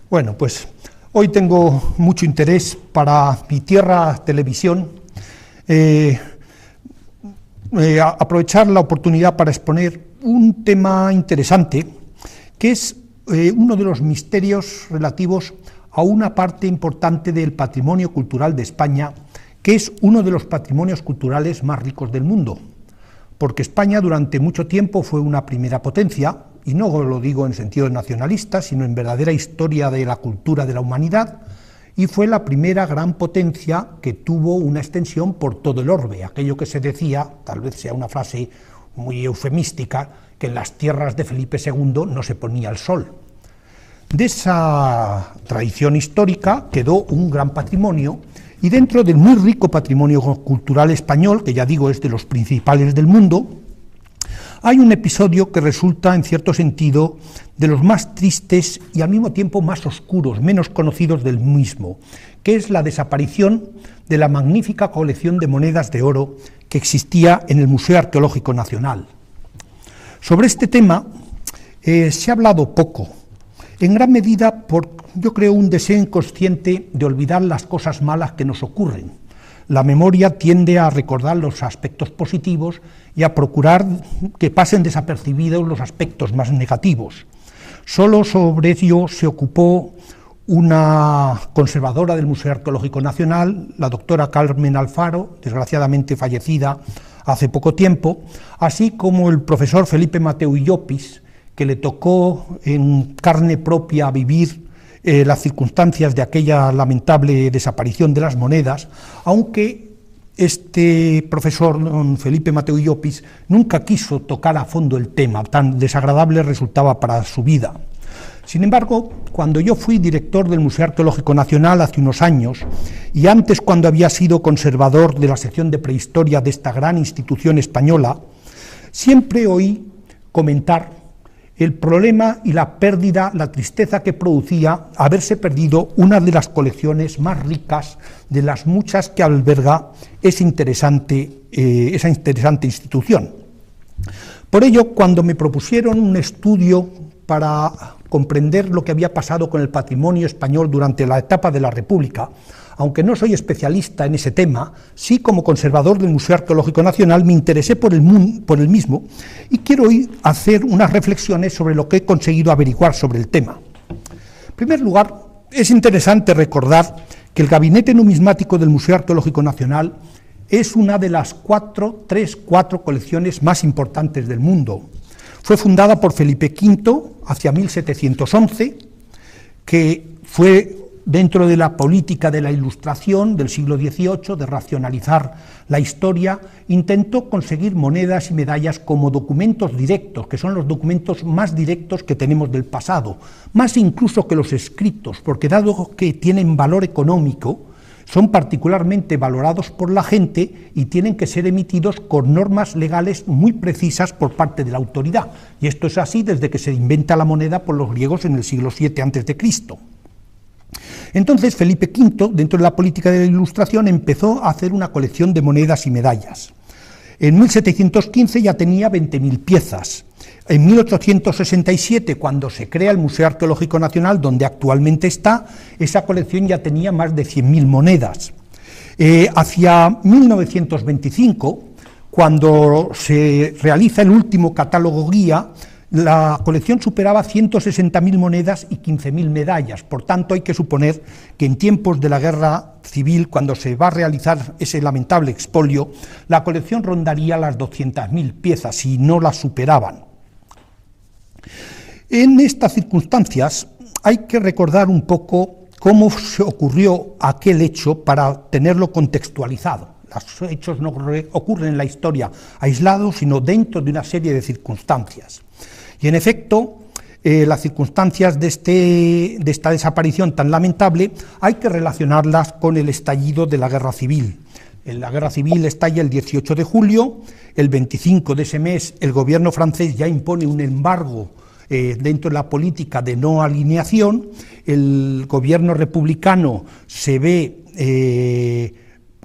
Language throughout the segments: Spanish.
Bueno, pues hoy tengo mucho interés para Mi Tierra Televisión, aprovechar la oportunidad para exponer un tema interesante, que es uno de los misterios relativos a una parte importante del patrimonio cultural de España, que es uno de los patrimonios culturales más ricos del mundo, porque España durante mucho tiempo fue una primera potencia, y no lo digo en sentido nacionalista, sino en verdadera historia de la cultura de la humanidad, y fue la primera gran potencia que tuvo una extensión por todo el orbe, aquello que se decía, tal vez sea una frase muy eufemística, que en las tierras de Felipe II no se ponía el sol. De esa tradición histórica quedó un gran patrimonio, y dentro del muy rico patrimonio cultural español, que ya digo es de los principales del mundo, hay un episodio que resulta, en cierto sentido, de los más tristes y al mismo tiempo más oscuros, menos conocidos del mismo, que es la desaparición de la magnífica colección de monedas de oro que existía en el Museo Arqueológico Nacional. Sobre este tema se ha hablado poco, en gran medida por, yo creo, un deseo inconsciente de olvidar las cosas malas que nos ocurren. La memoria tiende a recordar los aspectos positivos y a procurar que pasen desapercibidos los aspectos más negativos. Solo sobre ello se ocupó una conservadora del Museo Arqueológico Nacional, la doctora Carmen Alfaro, desgraciadamente fallecida hace poco tiempo, así como el profesor Felipe Mateu i Llopis, que le tocó en carne propia vivir las circunstancias de aquella lamentable desaparición de las monedas, aunque este profesor, don Felipe Mateu i Llopis, nunca quiso tocar a fondo el tema, tan desagradable resultaba para su vida. Sin embargo, cuando yo fui director del Museo Arqueológico Nacional hace unos años, y antes cuando había sido conservador de la sección de prehistoria de esta gran institución española, siempre oí comentar el problema y la pérdida, la tristeza que producía haberse perdido una de las colecciones más ricas de las muchas que alberga esa interesante institución. Por ello, cuando me propusieron un estudio para comprender lo que había pasado con el patrimonio español durante la etapa de la República, aunque no soy especialista en ese tema, sí como conservador del Museo Arqueológico Nacional me interesé por el mismo y quiero hoy hacer unas reflexiones sobre lo que he conseguido averiguar sobre el tema. En primer lugar, es interesante recordar que el Gabinete Numismático del Museo Arqueológico Nacional es una de las cuatro colecciones más importantes del mundo. Fue fundada por Felipe V hacia 1711, que fue dentro de la política de la Ilustración del siglo XVIII, de racionalizar la historia, intentó conseguir monedas y medallas como documentos directos, que son los documentos más directos que tenemos del pasado, más incluso que los escritos, porque dado que tienen valor económico, son particularmente valorados por la gente y tienen que ser emitidos con normas legales muy precisas por parte de la autoridad. Y esto es así desde que se inventa la moneda por los griegos en el siglo VII a.C. Entonces Felipe V, dentro de la política de la Ilustración, empezó a hacer una colección de monedas y medallas. En 1715 ya tenía 20.000 piezas. En 1867, cuando se crea el Museo Arqueológico Nacional, donde actualmente está, esa colección ya tenía más de 100.000 monedas. Hacia 1925, cuando se realiza el último catálogo guía, la colección superaba 160.000 monedas y 15.000 medallas. Por tanto, hay que suponer que en tiempos de la Guerra Civil, cuando se va a realizar ese lamentable expolio, la colección rondaría las 200.000 piezas, si no las superaban. En estas circunstancias hay que recordar un poco cómo se ocurrió aquel hecho para tenerlo contextualizado. Los hechos no ocurren en la historia aislados, sino dentro de una serie de circunstancias. Y en efecto, las circunstancias de esta desaparición tan lamentable hay que relacionarlas con el estallido de la Guerra Civil. La Guerra Civil estalla el 18 de julio, el 25 de ese mes el gobierno francés ya impone un embargo dentro de la política de no alineación, el gobierno republicano se ve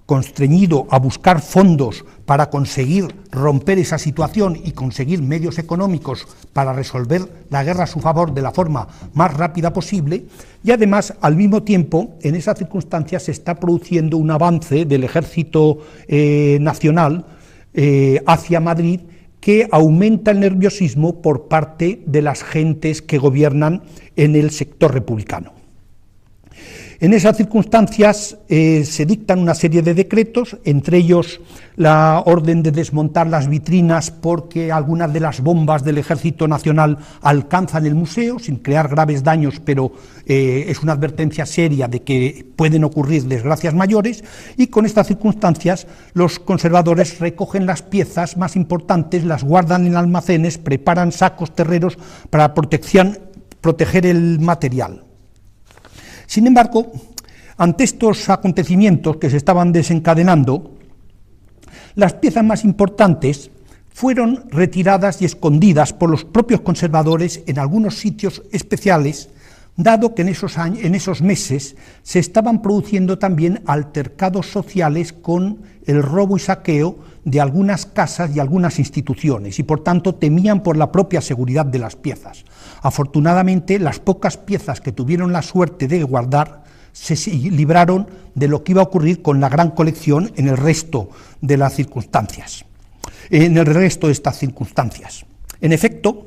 constreñido a buscar fondos para conseguir romper esa situación y conseguir medios económicos para resolver la guerra a su favor de la forma más rápida posible, y además, al mismo tiempo, en esas circunstancias se está produciendo un avance del ejército nacional hacia Madrid, que aumenta el nerviosismo por parte de las gentes que gobiernan en el sector republicano. En esas circunstancias se dictan una serie de decretos, entre ellos la orden de desmontar las vitrinas porque algunas de las bombas del Ejército Nacional alcanzan el museo sin crear graves daños, pero es una advertencia seria de que pueden ocurrir desgracias mayores, y con estas circunstancias los conservadores recogen las piezas más importantes, las guardan en almacenes, preparan sacos terreros para proteger el material. Sin embargo, ante estos acontecimientos que se estaban desencadenando, las piezas más importantes fueron retiradas y escondidas por los propios conservadores en algunos sitios especiales, dado que en esos meses se estaban produciendo también altercados sociales con el robo y saqueo de algunas casas y algunas instituciones, y por tanto temían por la propia seguridad de las piezas. Afortunadamente, las pocas piezas que tuvieron la suerte de guardar se libraron de lo que iba a ocurrir con la gran colección en el resto de las circunstancias. En efecto,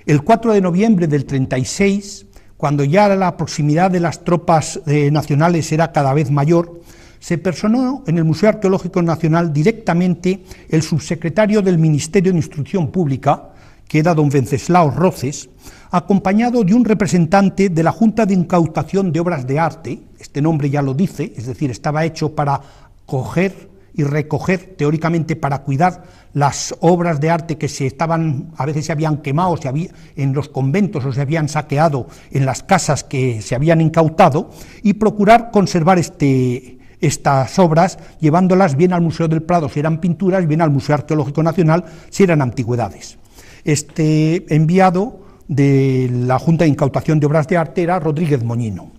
el 4 de noviembre del 36, cuando ya la proximidad de las tropas nacionales era cada vez mayor, se personó en el Museo Arqueológico Nacional directamente el subsecretario del Ministerio de Instrucción Pública, que era don Wenceslao Roces, acompañado de un representante de la Junta de Incautación de Obras de Arte. Este nombre ya lo dice, es decir, estaba hecho para coger y recoger, teóricamente para cuidar las obras de arte que a veces se habían quemado en los conventos o se habían saqueado en las casas que se habían incautado, y procurar conservar estas obras, llevándolas bien al Museo del Prado si eran pinturas, bien al Museo Arqueológico Nacional si eran antigüedades. Este enviado de la Junta de Incautación de Obras de Arte era Rodríguez Moñino.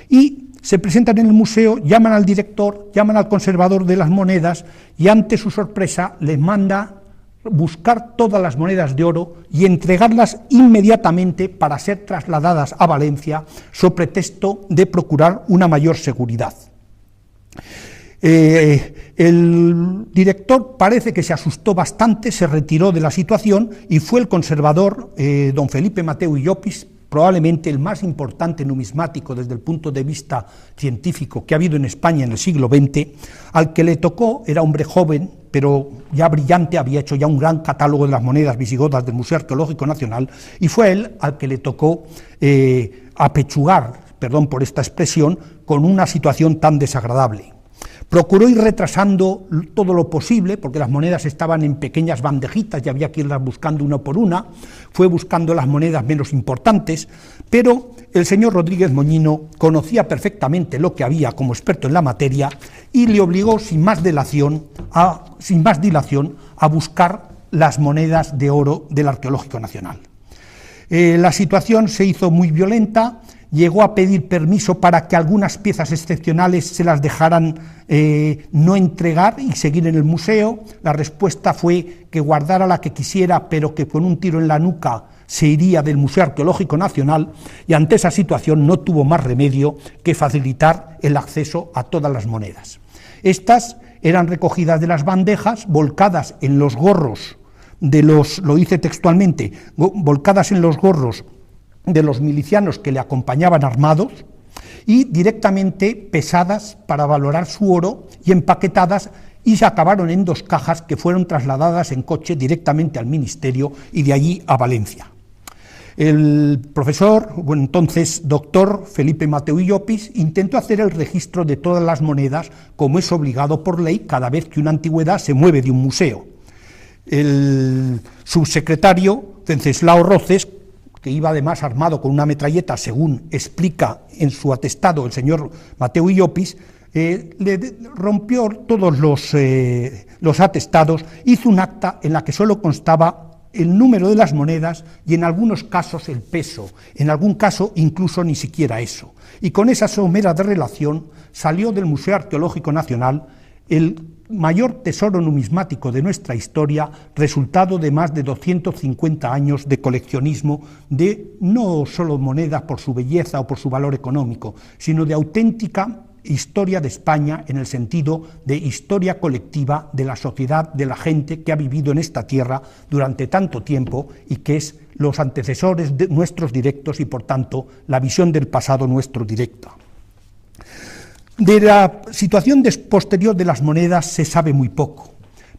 Y se presentan en el museo, llaman al director, llaman al conservador de las monedas, y ante su sorpresa les manda buscar todas las monedas de oro y entregarlas inmediatamente para ser trasladadas a Valencia, so pretexto de procurar una mayor seguridad. El director parece que se asustó bastante, se retiró de la situación, y fue el conservador don Felipe Mateu y Llopis, probablemente el más importante numismático desde el punto de vista científico que ha habido en España en el siglo XX, al que le tocó, era hombre joven, pero ya brillante, había hecho ya un gran catálogo de las monedas visigodas del Museo Arqueológico Nacional, y fue él al que le tocó apechugar, perdón por esta expresión, con una situación tan desagradable. Procuró ir retrasando todo lo posible, porque las monedas estaban en pequeñas bandejitas y había que irlas buscando una por una. Fue buscando las monedas menos importantes, pero el señor Rodríguez Moñino conocía perfectamente lo que había como experto en la materia y le obligó sin más dilación a buscar las monedas de oro del Arqueológico Nacional. La situación se hizo muy violenta. Llegó a pedir permiso para que algunas piezas excepcionales se las dejaran no entregar y seguir en el museo. La respuesta fue que guardara la que quisiera, pero que con un tiro en la nuca se iría del Museo Arqueológico Nacional, y ante esa situación no tuvo más remedio que facilitar el acceso a todas las monedas. Estas eran recogidas de las bandejas, volcadas en los gorros lo dice textualmente, volcadas en los gorros de los milicianos que le acompañaban armados, y directamente pesadas para valorar su oro y empaquetadas, y se acabaron en 2 cajas que fueron trasladadas en coche directamente al ministerio y de allí a Valencia. El profesor, entonces doctor Felipe Mateu y Llopis, intentó hacer el registro de todas las monedas, como es obligado por ley cada vez que una antigüedad se mueve de un museo. El subsecretario Wenceslao Roces, que iba además armado con una metralleta, según explica en su atestado el señor Mateu y Llopis, le rompió todos los atestados, hizo un acta en la que solo constaba el número de las monedas y en algunos casos el peso, en algún caso incluso ni siquiera eso. Y con esa somera de relación salió del Museo Arqueológico Nacional el mayor tesoro numismático de nuestra historia, resultado de más de 250 años de coleccionismo de no solo monedas por su belleza o por su valor económico, sino de auténtica historia de España en el sentido de historia colectiva de la sociedad, de la gente que ha vivido en esta tierra durante tanto tiempo y que es los antecesores de nuestros directos y por tanto la visión del pasado nuestro directa. De la situación posterior de las monedas se sabe muy poco,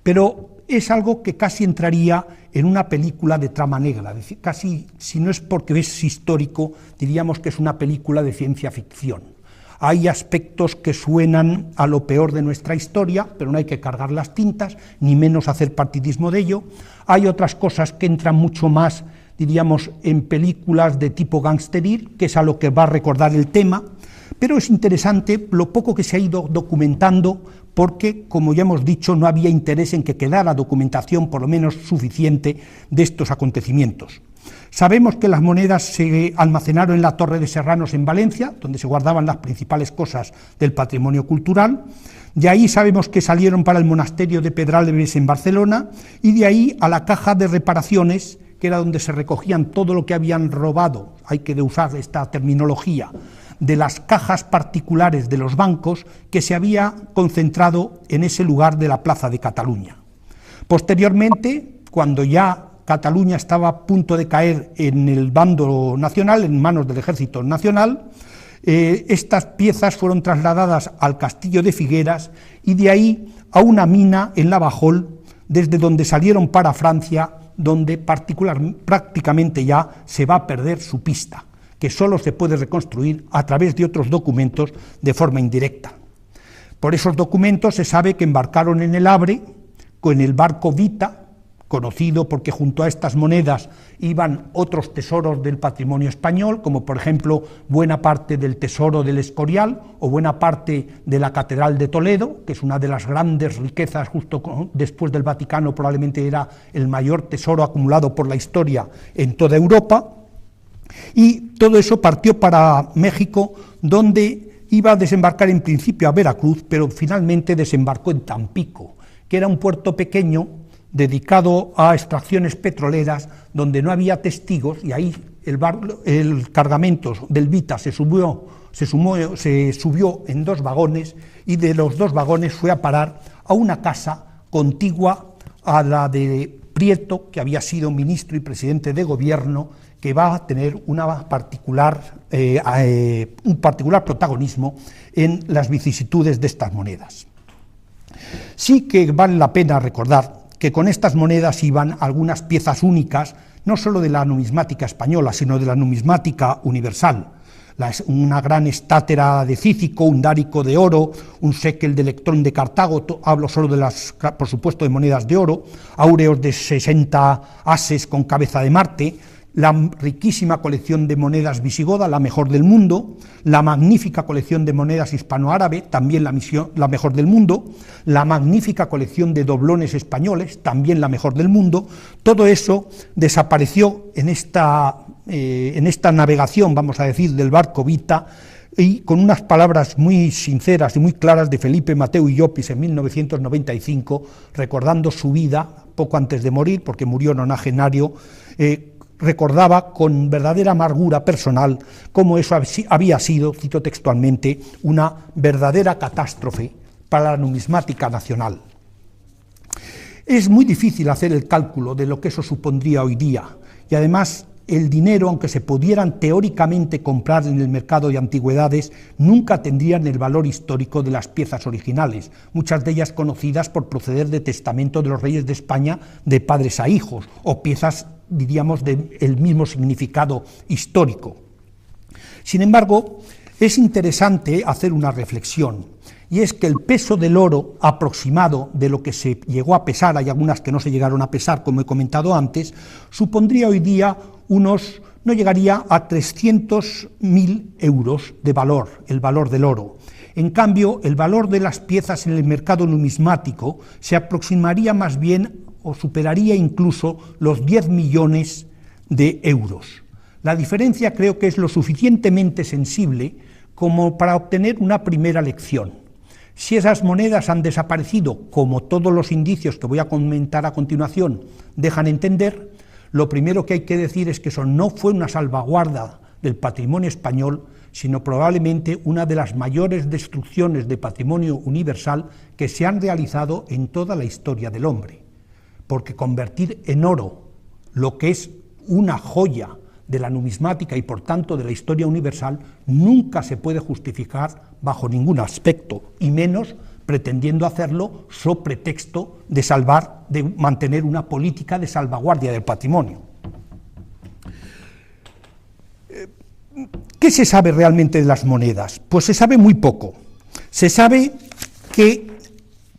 pero es algo que casi entraría en una película de trama negra, es decir, casi, si no es porque es histórico, diríamos que es una película de ciencia ficción. Hay aspectos que suenan a lo peor de nuestra historia, pero no hay que cargar las tintas, ni menos hacer partidismo de ello. Hay otras cosas que entran mucho más, diríamos, en películas de tipo gangsteril, que es a lo que va a recordar el tema. Pero es interesante lo poco que se ha ido documentando porque, como ya hemos dicho, no había interés en que quedara documentación por lo menos suficiente de estos acontecimientos. Sabemos que las monedas se almacenaron en la Torre de Serranos en Valencia, donde se guardaban las principales cosas del patrimonio cultural. De ahí sabemos que salieron para el monasterio de Pedralbes en Barcelona y de ahí a la caja de reparaciones, que era donde se recogían todo lo que habían robado, hay que usar esta terminología, de las cajas particulares de los bancos que se había concentrado en ese lugar de la Plaza de Cataluña. Posteriormente, cuando ya Cataluña estaba a punto de caer en el bando nacional, en manos del Ejército Nacional, estas piezas fueron trasladadas al Castillo de Figueras y de ahí a una mina en Lavajol, desde donde salieron para Francia, donde prácticamente ya se va a perder su pista, que solo se puede reconstruir a través de otros documentos de forma indirecta. Por esos documentos se sabe que embarcaron en el Havre con el barco Vita, conocido porque junto a estas monedas iban otros tesoros del patrimonio español, como por ejemplo buena parte del tesoro del Escorial o buena parte de la Catedral de Toledo, que es una de las grandes riquezas justo después del Vaticano, probablemente era el mayor tesoro acumulado por la historia en toda Europa. Y todo eso partió para México, donde iba a desembarcar en principio a Veracruz, pero finalmente desembarcó en Tampico, que era un puerto pequeño dedicado a extracciones petroleras, donde no había testigos, y ahí el cargamento del Vita se subió en 2 vagones, y de los 2 vagones fue a parar a una casa contigua a la de Prieto, que había sido ministro y presidente de gobierno, que va a tener un particular protagonismo en las vicisitudes de estas monedas. Sí que vale la pena recordar que con estas monedas iban algunas piezas únicas, no solo de la numismática española, sino de la numismática universal. Una gran estátera de Cícico, un dárico de oro, un séquel de Electrón de Cartago, hablo solo de por supuesto, de monedas de oro, áureos de 60 ases con cabeza de Marte, la riquísima colección de monedas visigoda, la mejor del mundo, la magnífica colección de monedas hispanoárabe, también la mejor del mundo, la magnífica colección de doblones españoles, también la mejor del mundo. Todo eso desapareció en esta navegación, vamos a decir, del barco Vita, y con unas palabras muy sinceras y muy claras de Felipe Mateu y Llopis en 1995, recordando su vida poco antes de morir, porque murió nonagenario, recordaba con verdadera amargura personal cómo eso había sido, cito textualmente, una verdadera catástrofe para la numismática nacional. Es muy difícil hacer el cálculo de lo que eso supondría hoy día, y además el dinero, aunque se pudieran teóricamente comprar en el mercado de antigüedades, nunca tendrían el valor histórico de las piezas originales, muchas de ellas conocidas por proceder de testamento de los reyes de España de padres a hijos, o piezas, diríamos, del mismo significado histórico. Sin embargo, es interesante hacer una reflexión, y es que el peso del oro aproximado de lo que se llegó a pesar, hay algunas que no se llegaron a pesar, como he comentado antes, supondría hoy día no llegaría a 300.000 euros de valor, el valor del oro. En cambio, el valor de las piezas en el mercado numismático se aproximaría más bien o superaría incluso los 10 millones de euros. La diferencia creo que es lo suficientemente sensible como para obtener una primera lección. Si esas monedas han desaparecido, como todos los indicios que voy a comentar a continuación dejan entender, lo primero que hay que decir es que eso no fue una salvaguarda del patrimonio español, sino probablemente una de las mayores destrucciones de patrimonio universal que se han realizado en toda la historia del hombre. Porque convertir en oro lo que es una joya de la numismática y por tanto de la historia universal nunca se puede justificar bajo ningún aspecto, y menos pretendiendo hacerlo so pretexto de mantener una política de salvaguardia del patrimonio. ¿Qué se sabe realmente de las monedas? Pues se sabe muy poco. Se sabe que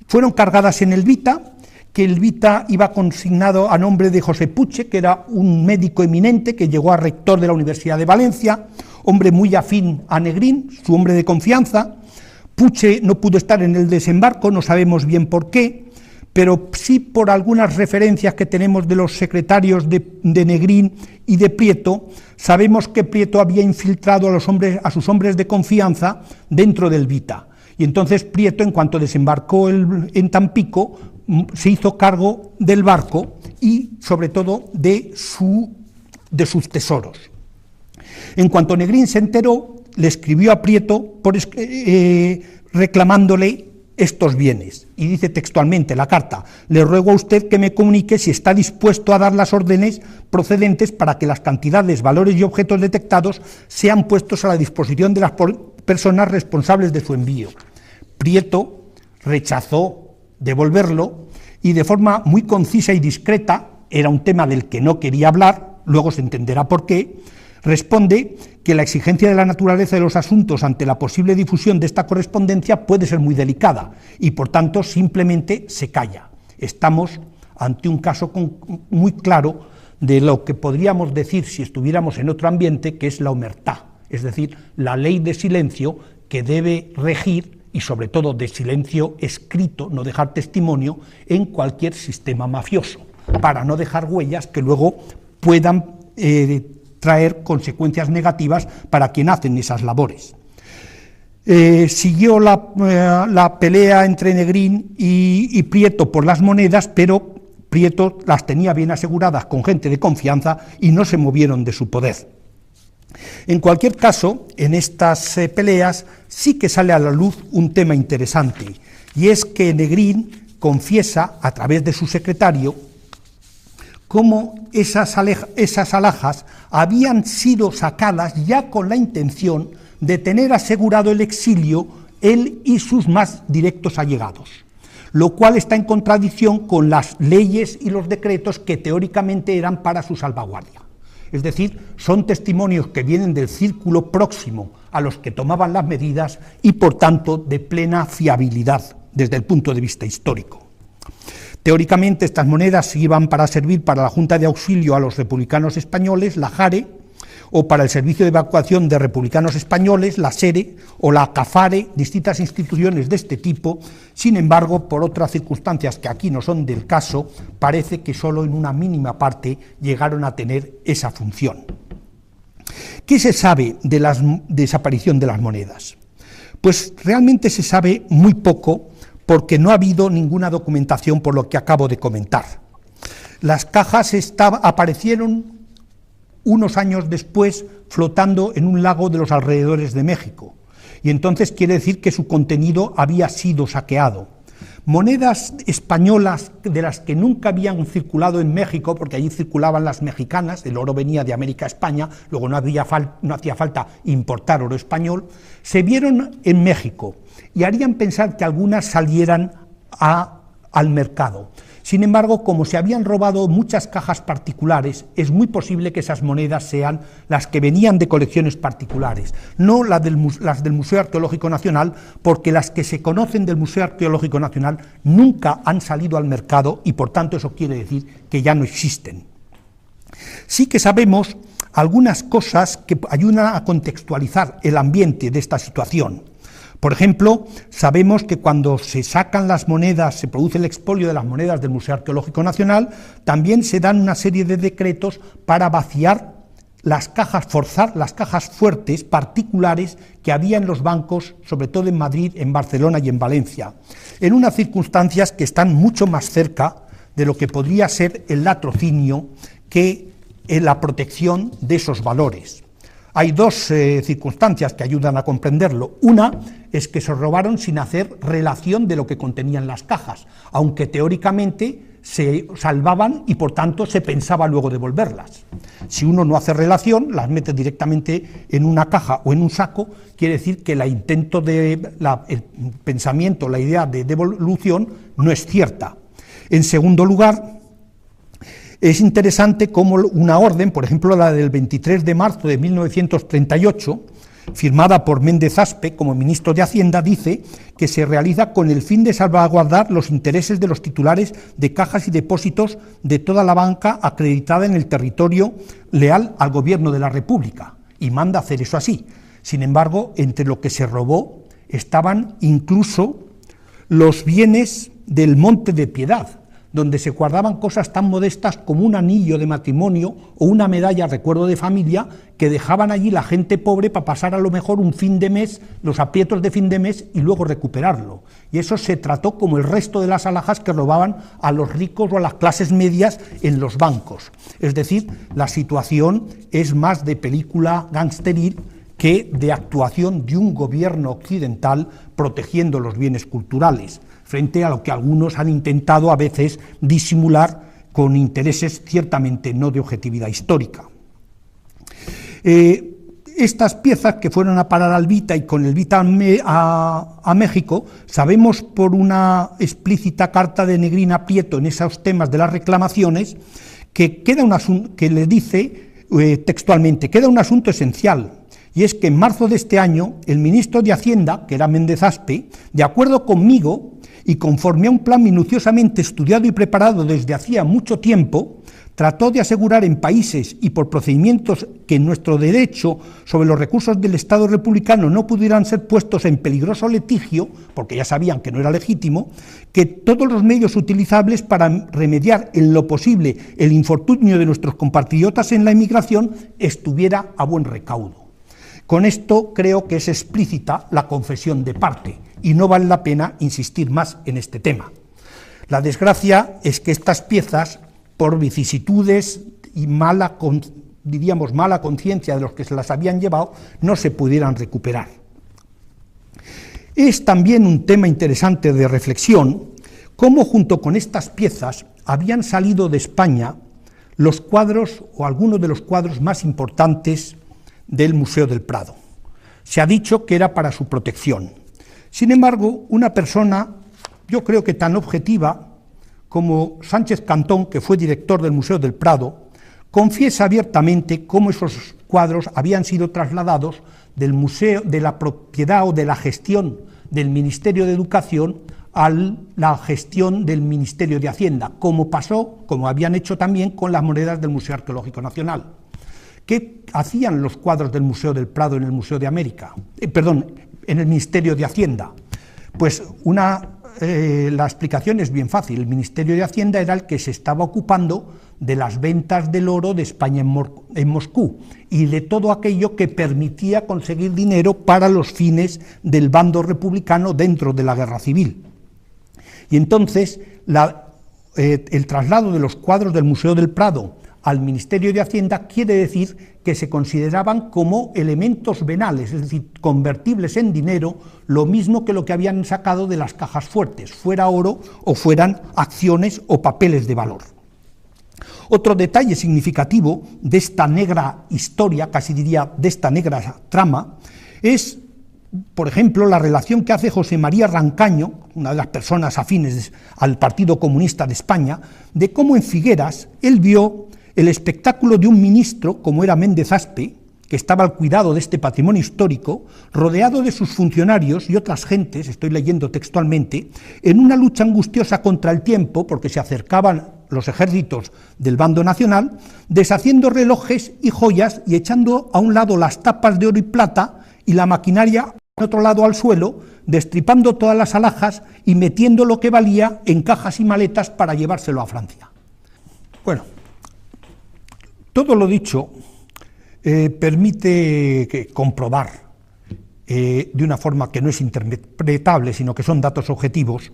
fueron cargadas en Elvita, que Elvita iba consignado a nombre de José Puche, que era un médico eminente que llegó a rector de la Universidad de Valencia, hombre muy afín a Negrín, su hombre de confianza. Puche no pudo estar en el desembarco, no sabemos bien por qué, pero sí por algunas referencias que tenemos de los secretarios de Negrín y de Prieto, sabemos que Prieto había infiltrado a sus hombres de confianza dentro de Elvita. Y entonces Prieto, en cuanto desembarcó en Tampico, se hizo cargo del barco y, sobre todo, de sus tesoros. En cuanto Negrín se enteró, le escribió a Prieto reclamándole estos bienes. Y dice textualmente la carta: le ruego a usted que me comunique si está dispuesto a dar las órdenes procedentes para que las cantidades, valores y objetos detectados sean puestos a la disposición de las personas responsables de su envío. Prieto rechazó devolverlo y de forma muy concisa y discreta, era un tema del que no quería hablar, luego se entenderá por qué, responde que la exigencia de la naturaleza de los asuntos ante la posible difusión de esta correspondencia puede ser muy delicada y por tanto simplemente se calla. Estamos ante un caso muy claro de lo que podríamos decir si estuviéramos en otro ambiente, que es la omertá, es decir, la ley de silencio que debe regir, y sobre todo de silencio escrito, no dejar testimonio, en cualquier sistema mafioso, para no dejar huellas que luego puedan traer consecuencias negativas para quien hacen esas labores. Siguió la pelea entre Negrín y Prieto por las monedas, pero Prieto las tenía bien aseguradas con gente de confianza y no se movieron de su poder. En cualquier caso, en estas peleas sí que sale a la luz un tema interesante, y es que Negrín confiesa a través de su secretario cómo esas alhajas habían sido sacadas ya con la intención de tener asegurado el exilio él y sus más directos allegados, lo cual está en contradicción con las leyes y los decretos que teóricamente eran para su salvaguardia. Es decir, son testimonios que vienen del círculo próximo a los que tomaban las medidas y, por tanto, de plena fiabilidad desde el punto de vista histórico. Teóricamente, estas monedas iban para servir para la Junta de Auxilio a los republicanos españoles, la JARE, o para el Servicio de Evacuación de Republicanos Españoles, la SERE, o la CAFARE, distintas instituciones de este tipo. Sin embargo, por otras circunstancias que aquí no son del caso, parece que solo en una mínima parte llegaron a tener esa función. ¿Qué se sabe de la desaparición de las monedas? Pues realmente se sabe muy poco, porque no ha habido ninguna documentación por lo que acabo de comentar. Las cajas aparecieron unos años después flotando en un lago de los alrededores de México, y entonces quiere decir que su contenido había sido saqueado. Monedas españolas de las que nunca habían circulado en México, porque allí circulaban las mexicanas, el oro venía de América a España, luego no hacía falta importar oro español, se vieron en México y harían pensar que algunas salieran al mercado. Sin embargo, como se habían robado muchas cajas particulares, es muy posible que esas monedas sean las que venían de colecciones particulares, no las del Museo Arqueológico Nacional, porque las que se conocen del Museo Arqueológico Nacional nunca han salido al mercado y por tanto eso quiere decir que ya no existen. Sí que sabemos algunas cosas que ayudan a contextualizar el ambiente de esta situación. Por ejemplo, sabemos que cuando se sacan las monedas, se produce el expolio de las monedas del Museo Arqueológico Nacional, también se dan una serie de decretos para vaciar forzar las cajas fuertes particulares que había en los bancos, sobre todo en Madrid, en Barcelona y en Valencia, en unas circunstancias que están mucho más cerca de lo que podría ser el latrocinio que la protección de esos valores. Hay dos circunstancias que ayudan a comprenderlo. Una es que se robaron sin hacer relación de lo que contenían las cajas, aunque teóricamente se salvaban y por tanto se pensaba luego devolverlas. Si uno no hace relación, las mete directamente en una caja o en un saco, quiere decir que el pensamiento, la idea de devolución no es cierta. En segundo lugar, es interesante cómo una orden, por ejemplo la del 23 de marzo de 1938, firmada por Méndez Aspe como ministro de Hacienda, dice que se realiza con el fin de salvaguardar los intereses de los titulares de cajas y depósitos de toda la banca acreditada en el territorio leal al gobierno de la República, y manda hacer eso así. Sin embargo, entre lo que se robó estaban incluso los bienes del Monte de Piedad, donde se guardaban cosas tan modestas como un anillo de matrimonio o una medalla recuerdo de familia que dejaban allí la gente pobre para pasar a lo mejor un fin de mes, los aprietos de fin de mes y luego recuperarlo. Y eso se trató como el resto de las alhajas que robaban a los ricos o a las clases medias en los bancos. Es decir, la situación es más de película gangsteril que de actuación de un gobierno occidental protegiendo los bienes culturales, frente a lo que algunos han intentado a veces disimular con intereses ciertamente no de objetividad histórica. Estas piezas que fueron a parar al Vita y con el Vita a México, sabemos por una explícita carta de Negrina Prieto en esos temas de las reclamaciones, que le dice textualmente, queda un asunto esencial, y es que en marzo de este año el ministro de Hacienda, que era Méndez Aspe, de acuerdo conmigo, y conforme a un plan minuciosamente estudiado y preparado desde hacía mucho tiempo, trató de asegurar en países y por procedimientos que en nuestro derecho sobre los recursos del Estado republicano no pudieran ser puestos en peligroso litigio, porque ya sabían que no era legítimo, que todos los medios utilizables para remediar en lo posible el infortunio de nuestros compatriotas en la emigración estuviera a buen recaudo. Con esto creo que es explícita la confesión de parte, y no vale la pena insistir más en este tema. La desgracia es que estas piezas, por vicisitudes y mala conciencia de los que se las habían llevado, no se pudieran recuperar. Es también un tema interesante de reflexión cómo junto con estas piezas habían salido de España los cuadros o algunos de los cuadros más importantes del Museo del Prado. Se ha dicho que era para su protección. Sin embargo, una persona, yo creo que tan objetiva como Sánchez Cantón, que fue director del Museo del Prado, confiesa abiertamente cómo esos cuadros habían sido trasladados del museo, de la propiedad o de la gestión del Ministerio de Educación a la gestión del Ministerio de Hacienda, como pasó, como habían hecho también con las monedas del Museo Arqueológico Nacional. ¿Qué hacían los cuadros del Museo del Prado en el Museo de América? En el Ministerio de Hacienda. Pues la explicación es bien fácil. El Ministerio de Hacienda era el que se estaba ocupando de las ventas del oro de España en Moscú y de todo aquello que permitía conseguir dinero para los fines del bando republicano dentro de la guerra civil. Y entonces el traslado de los cuadros del Museo del Prado al Ministerio de Hacienda quiere decir que se consideraban como elementos venales, es decir, convertibles en dinero, lo mismo que lo que habían sacado de las cajas fuertes, fuera oro o fueran acciones o papeles de valor. Otro detalle significativo de esta negra historia, casi diría de esta negra trama, es, por ejemplo, la relación que hace José María Rancaño, una de las personas afines al Partido Comunista de España, de cómo en Figueras él vio el espectáculo de un ministro, como era Méndez Aspe, que estaba al cuidado de este patrimonio histórico, rodeado de sus funcionarios y otras gentes, estoy leyendo textualmente, en una lucha angustiosa contra el tiempo, porque se acercaban los ejércitos del bando nacional, deshaciendo relojes y joyas y echando a un lado las tapas de oro y plata y la maquinaria a otro lado al suelo, destripando todas las alhajas y metiendo lo que valía en cajas y maletas para llevárselo a Francia. Bueno, todo lo dicho permite comprobar de una forma que no es interpretable, sino que son datos objetivos,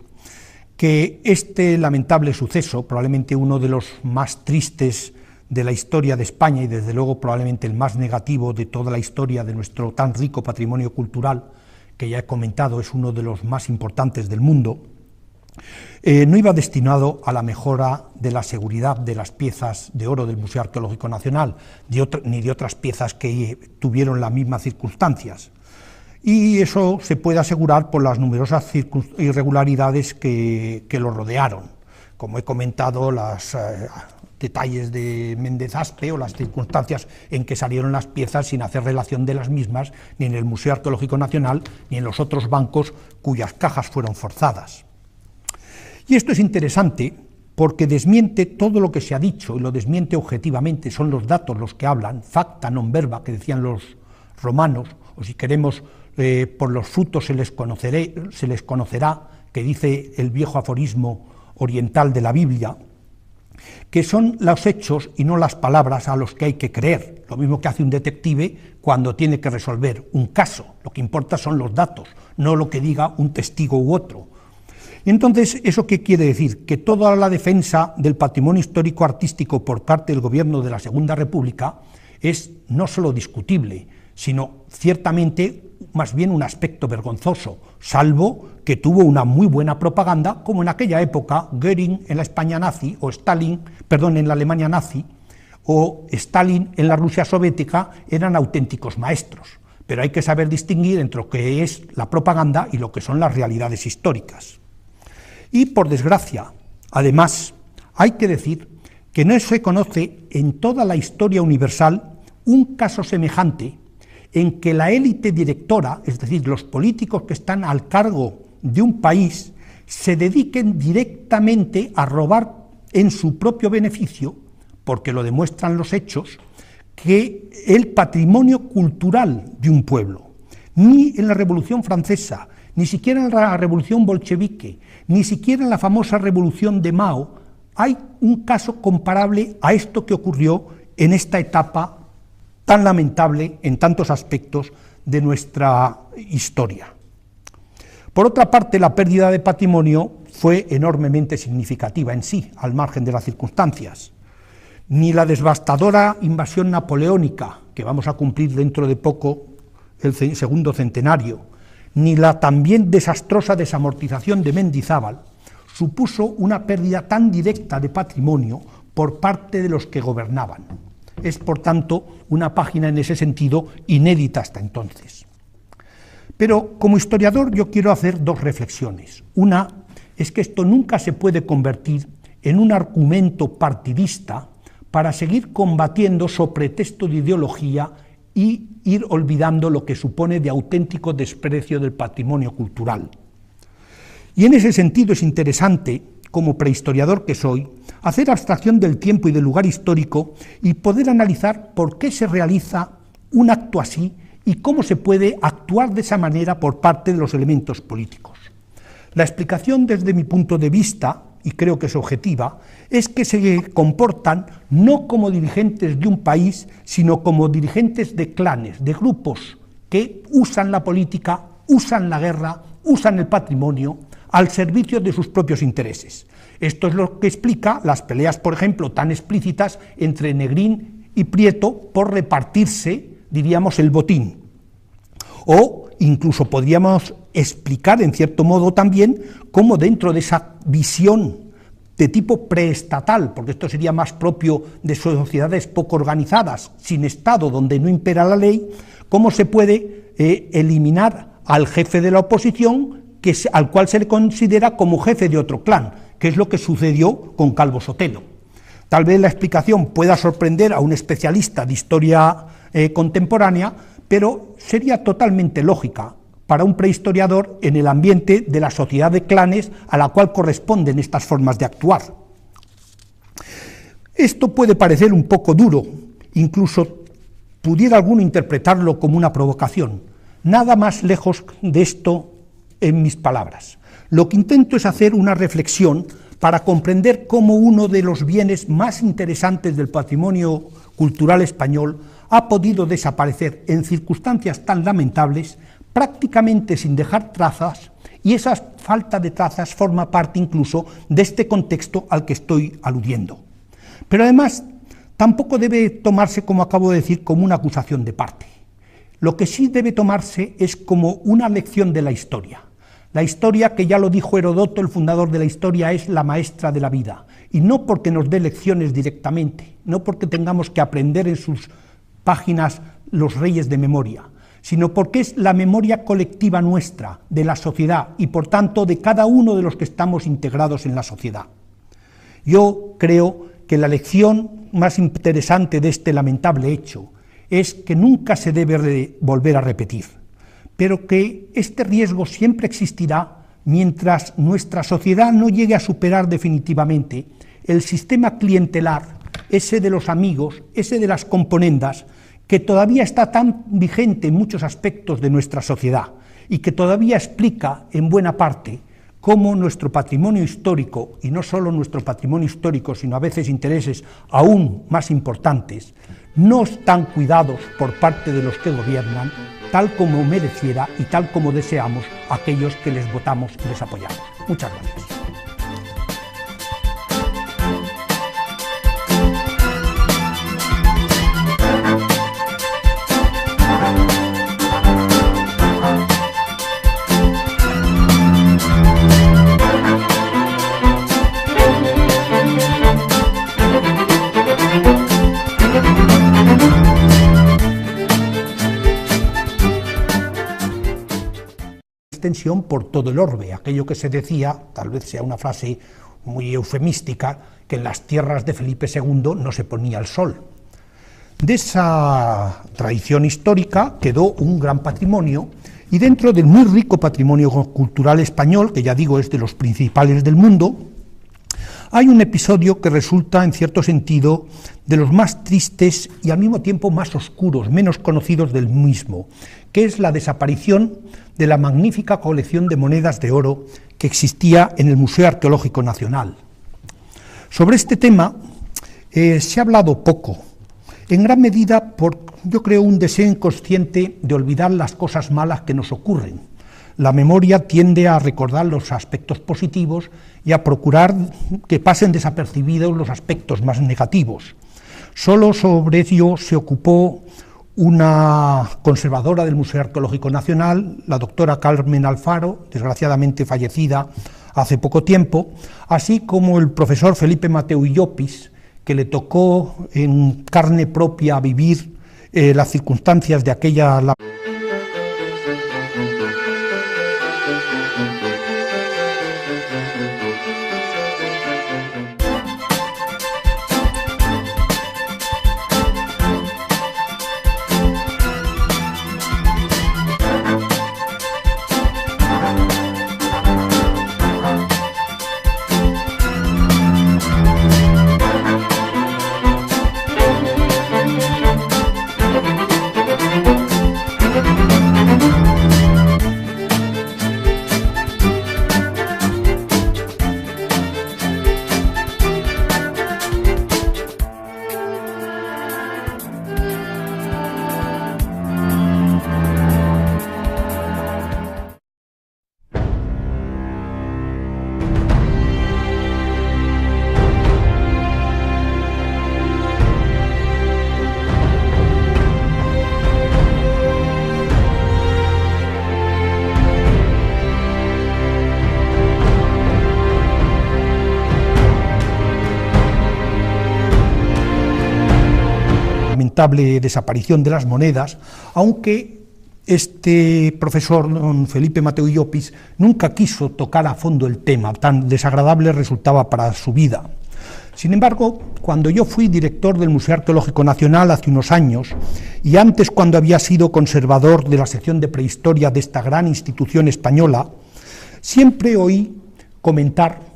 que este lamentable suceso, probablemente uno de los más tristes de la historia de España y desde luego probablemente el más negativo de toda la historia de nuestro tan rico patrimonio cultural, que ya he comentado es uno de los más importantes del mundo, no iba destinado a la mejora de la seguridad de las piezas de oro del Museo Arqueológico Nacional, ni de otras piezas que tuvieron las mismas circunstancias. Y eso se puede asegurar por las numerosas irregularidades que lo rodearon. Como he comentado, los detalles de Méndez Aspe o las circunstancias en que salieron las piezas sin hacer relación de las mismas, ni en el Museo Arqueológico Nacional, ni en los otros bancos cuyas cajas fueron forzadas. Y esto es interesante porque desmiente todo lo que se ha dicho, y lo desmiente objetivamente, son los datos los que hablan, facta non verba, que decían los romanos, o si queremos, por los frutos se les conocerá, que dice el viejo aforismo oriental de la Biblia, que son los hechos y no las palabras a los que hay que creer, lo mismo que hace un detective cuando tiene que resolver un caso, lo que importa son los datos, no lo que diga un testigo u otro. Y entonces, ¿eso qué quiere decir? Que toda la defensa del patrimonio histórico-artístico por parte del gobierno de la Segunda República es no solo discutible, sino ciertamente más bien un aspecto vergonzoso, salvo que tuvo una muy buena propaganda, como en aquella época Göring en la España nazi, o Stalin, perdón, en la Alemania nazi, o Stalin en la Rusia soviética, eran auténticos maestros. Pero hay que saber distinguir entre lo que es la propaganda y lo que son las realidades históricas. Y, por desgracia, además, hay que decir que no se conoce en toda la historia universal un caso semejante en que la élite directora, es decir, los políticos que están al cargo de un país, se dediquen directamente a robar en su propio beneficio, porque lo demuestran los hechos, que el patrimonio cultural de un pueblo. Ni en la Revolución Francesa, ni siquiera en la Revolución Bolchevique, ni siquiera en la famosa Revolución de Mao, hay un caso comparable a esto que ocurrió en esta etapa tan lamentable en tantos aspectos de nuestra historia. Por otra parte, la pérdida de patrimonio fue enormemente significativa en sí, al margen de las circunstancias. Ni la devastadora invasión napoleónica, que vamos a cumplir dentro de poco el segundo centenario, ni la también desastrosa desamortización de Mendizábal, supuso una pérdida tan directa de patrimonio por parte de los que gobernaban. Es, por tanto, una página en ese sentido inédita hasta entonces. Pero como historiador yo quiero hacer dos reflexiones. Una es que esto nunca se puede convertir en un argumento partidista para seguir combatiendo sobre pretexto de ideología y ir olvidando lo que supone de auténtico desprecio del patrimonio cultural. Y en ese sentido es interesante, como prehistoriador que soy, hacer abstracción del tiempo y del lugar histórico y poder analizar por qué se realiza un acto así y cómo se puede actuar de esa manera por parte de los elementos políticos. La explicación desde mi punto de vista, y creo que es objetiva, es que se comportan no como dirigentes de un país, sino como dirigentes de clanes, de grupos que usan la política, usan la guerra, usan el patrimonio al servicio de sus propios intereses. Esto es lo que explica las peleas, por ejemplo, tan explícitas entre Negrín y Prieto por repartirse, diríamos, el botín. O incluso podríamos explicar, en cierto modo también, cómo dentro de esa visión de tipo preestatal, porque esto sería más propio de sociedades poco organizadas, sin Estado, donde no impera la ley, cómo se puede eliminar al jefe de la oposición, al cual se le considera como jefe de otro clan, que es lo que sucedió con Calvo Sotelo. Tal vez la explicación pueda sorprender a un especialista de historia contemporánea, pero sería totalmente lógica para un prehistoriador en el ambiente de la sociedad de clanes a la cual corresponden estas formas de actuar. Esto puede parecer un poco duro, incluso pudiera alguno interpretarlo como una provocación. Nada más lejos de esto en mis palabras. Lo que intento es hacer una reflexión para comprender cómo uno de los bienes más interesantes del patrimonio cultural español ha podido desaparecer en circunstancias tan lamentables, prácticamente sin dejar trazas, y esa falta de trazas forma parte incluso de este contexto al que estoy aludiendo. Pero además, tampoco debe tomarse, como acabo de decir, como una acusación de parte. Lo que sí debe tomarse es como una lección de la historia. La historia, que ya lo dijo Heródoto, el fundador de la historia, es la maestra de la vida. Y no porque nos dé lecciones directamente, no porque tengamos que aprender en sus páginas los reyes de memoria, sino porque es la memoria colectiva nuestra, de la sociedad, y por tanto de cada uno de los que estamos integrados en la sociedad. Yo creo que la lección más interesante de este lamentable hecho es que nunca se debe volver a repetir, pero que este riesgo siempre existirá mientras nuestra sociedad no llegue a superar definitivamente el sistema clientelar, ese de los amigos, ese de las componendas, que todavía está tan vigente en muchos aspectos de nuestra sociedad y que todavía explica en buena parte cómo nuestro patrimonio histórico, y no solo nuestro patrimonio histórico, sino a veces intereses aún más importantes, no están cuidados por parte de los que gobiernan, tal como mereciera y tal como deseamos aquellos que les votamos y les apoyamos. Muchas gracias. Extensión por todo el orbe, aquello que se decía, tal vez sea una frase muy eufemística, que en las tierras de Felipe II no se ponía el sol. De esa tradición histórica quedó un gran patrimonio, y dentro del muy rico patrimonio cultural español, que ya digo es de los principales del mundo, hay un episodio que resulta en cierto sentido de los más tristes y al mismo tiempo más oscuros, menos conocidos del mismo, que es la desaparición de la magnífica colección de monedas de oro que existía en el Museo Arqueológico Nacional. Sobre este tema se ha hablado poco, en gran medida por, yo creo, un deseo inconsciente de olvidar las cosas malas que nos ocurren. La memoria tiende a recordar los aspectos positivos y a procurar que pasen desapercibidos los aspectos más negativos. Solo sobre ello se ocupó una conservadora del Museo Arqueológico Nacional, la doctora Carmen Alfaro, desgraciadamente fallecida hace poco tiempo, así como el profesor Felipe Mateu y Llopis, que le tocó en carne propia vivir las circunstancias de aquella... lamentable desaparición de las monedas, aunque este profesor, don Felipe Mateu y Llopis, nunca quiso tocar a fondo el tema, tan desagradable resultaba para su vida. Sin embargo, cuando yo fui director del Museo Arqueológico Nacional hace unos años, y antes cuando había sido conservador de la sección de prehistoria de esta gran institución española, siempre oí comentar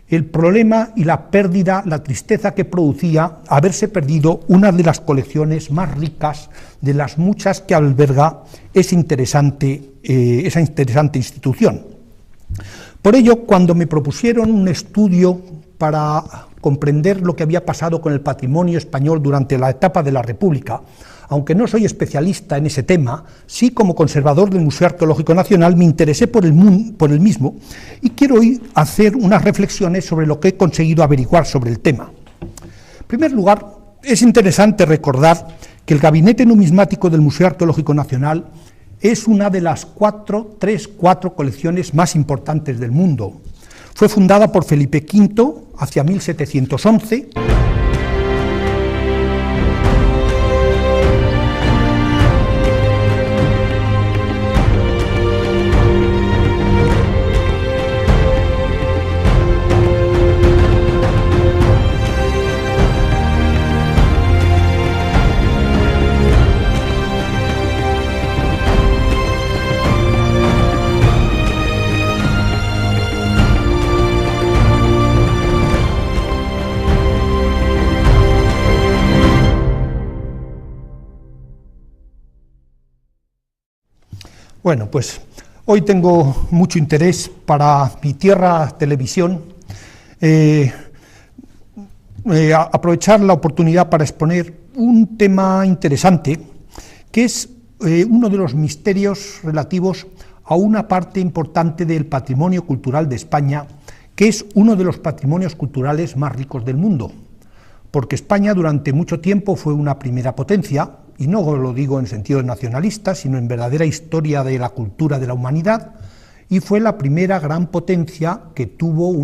el problema y la pérdida, la tristeza que producía haberse perdido una de las colecciones más ricas de las muchas que alberga esa interesante institución. Por ello, cuando me propusieron un estudio para comprender lo que había pasado con el patrimonio español durante la etapa de la República, aunque no soy especialista en ese tema, sí como conservador del Museo Arqueológico Nacional me interesé por el mismo y quiero hoy hacer unas reflexiones sobre lo que he conseguido averiguar sobre el tema. En primer lugar, es interesante recordar que el Gabinete Numismático del Museo Arqueológico Nacional es una de las cuatro colecciones más importantes del mundo. Fue fundada por Felipe V hacia 1711. Bueno, pues hoy tengo mucho interés para Mi Tierra Televisión, aprovechar la oportunidad para exponer un tema interesante, que es uno de los misterios relativos a una parte importante del patrimonio cultural de España, que es uno de los patrimonios culturales más ricos del mundo, porque España durante mucho tiempo fue una primera potencia, y no lo digo en sentido nacionalista, sino en verdadera historia de la cultura de la humanidad, y fue la primera gran potencia que tuvo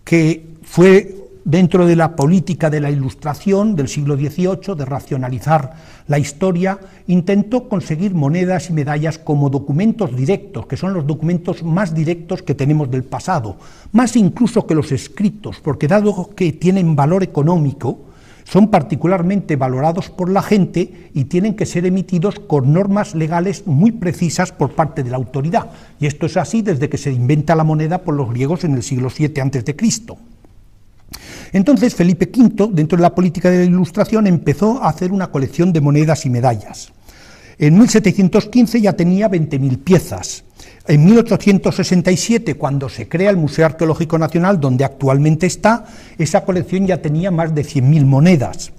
que fue dentro de la política de la Ilustración del siglo XVIII, de racionalizar la historia, intentó conseguir monedas y medallas como documentos directos, que son los documentos más directos que tenemos del pasado, más incluso que los escritos, porque dado que tienen valor económico, son particularmente valorados por la gente y tienen que ser emitidos con normas legales muy precisas por parte de la autoridad. Y esto es así desde que se inventa la moneda por los griegos en el siglo VII a.C. Entonces Felipe V, dentro de la política de la Ilustración, empezó a hacer una colección de monedas y medallas. En 1715 ya tenía 20.000 piezas. En 1867, cuando se crea el Museo Arqueológico Nacional, donde actualmente está, esa colección ya tenía más de 100.000 monedas.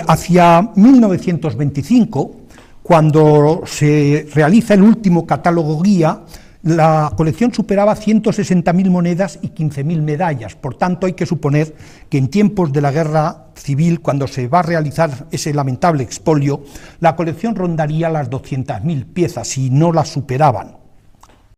Hacia 1925, cuando se realiza el último catálogo guía, la colección superaba 160.000 monedas y 15.000 medallas. Por tanto, hay que suponer que en tiempos de la guerra civil, cuando se va a realizar ese lamentable expolio, la colección rondaría las 200.000 piezas, y no las superaban.